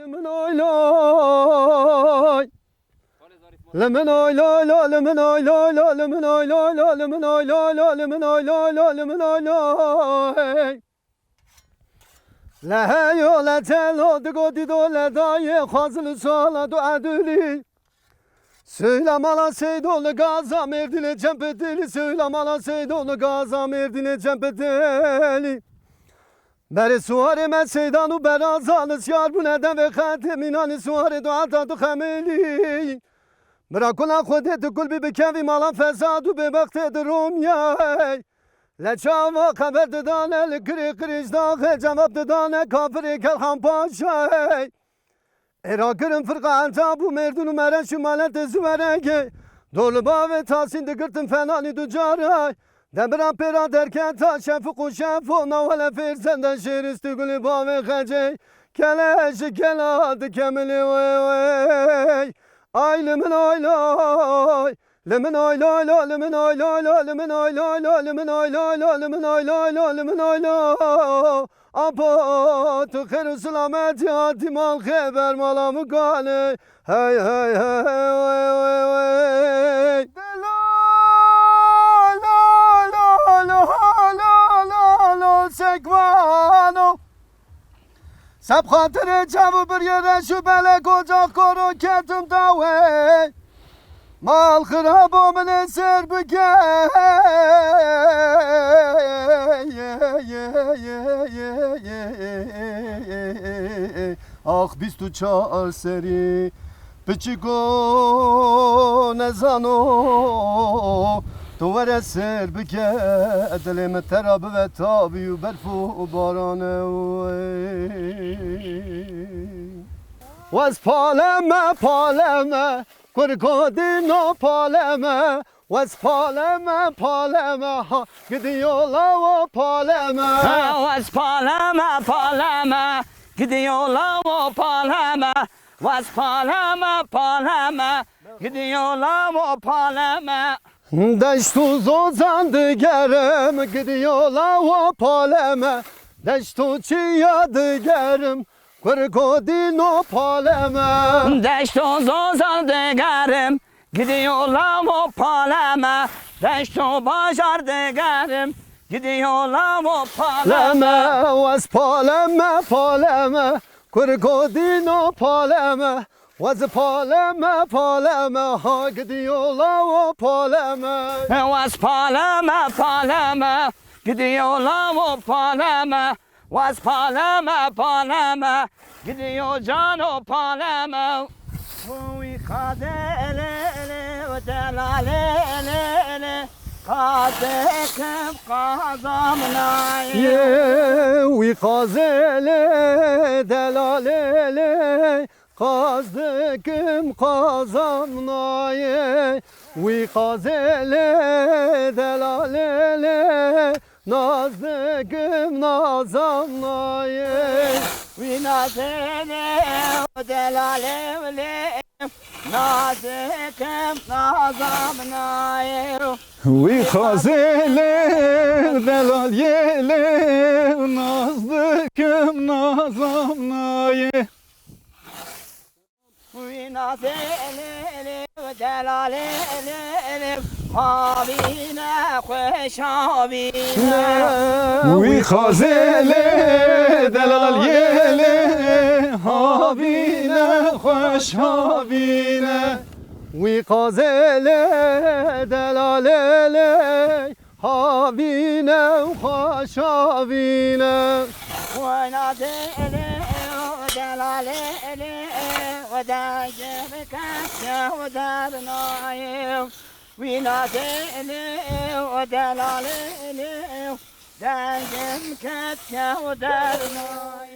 Lemin oy loy. Lemin oy loy loy, lemin oy loy loy, lemin oy loy loy, lemin oy loy loy, lemin oy loy loy, lemin oy loy. La yo la telo de godido la daye khazlı sala du aduli. Söylemala seydolu gaza merdine cempedeli, söylemala seydolu gaza merdine cempedeli. Beri suare men seydanu berazanız yar bu neden ve khateminani suare duata du khameli. Bırakula kudet kul bi kevi malan fesadu be bakte rumya. Le çava haber de dane le kri krizda cevap de dane kafir kel ham paşa. Erakırın fırkanta bu merdunu meren şu malete züverege. Dolu ve tasin de gırtın fenani ducara. Debra pera derken ta şefu kuşefu navale firsenden şeristi gülü ve khece. Keleşi keladı kemili vey. Ay lemin oy loy. Lemin oy loy loy, lemin oy loy loy, lemin oy loy loy, lemin oy loy loy, lemin oy loy loy, lemin oy loy. Apo tu khair selamet ya timal khaber malam gale. Hey hey hey hey hey. La sekvano. Sab khatır çavu bir yere şu bele koca koru ketim dawe. Mal kırabı mene serbüke. Ah biz tu çaseri Piçiko nezano Tu vere serbüke Dilime terabı ve tabi berfu barane Was paleme paleme Kurkodino paleme Was paleme ha Gidiyorlar o paleme Was paleme Gidiyorlar o paleme Was paleme Gidiyorlar o paleme Deş tuz ozandı gerem Gidiyorlar o paleme Deş tuz çiyadı gerem Kurkodino paleme Deşto zozardı garım Gidiyorlar o paleme Deşto başardı garım Gidiyorlar o paleme Leme was paleme Kurkodino paleme Was paleme ha gidiyorlar o paleme Was paleme Gidiyorlar o paleme Was paleme Gidiyor can o paleme Uy kadele ve delale Kazekem kazamnayı Yevi kazele delalele Kazdıkım kazamnaye Vi kazele delalele Nazdıkım nazamnaye Vi nazene delalele Nazekem kazamnayı Vi kazele delalyele Nazdıkım nazamnaye Vi nazene delalele Havine hoş havine Vi kazele delalyele Havine hoş havine Vi kazele delalele Havine hoş havine وناديلي ودلاليلي وداجبك ودارنايم وناديلي ودلاليلي داجبك ودارنايم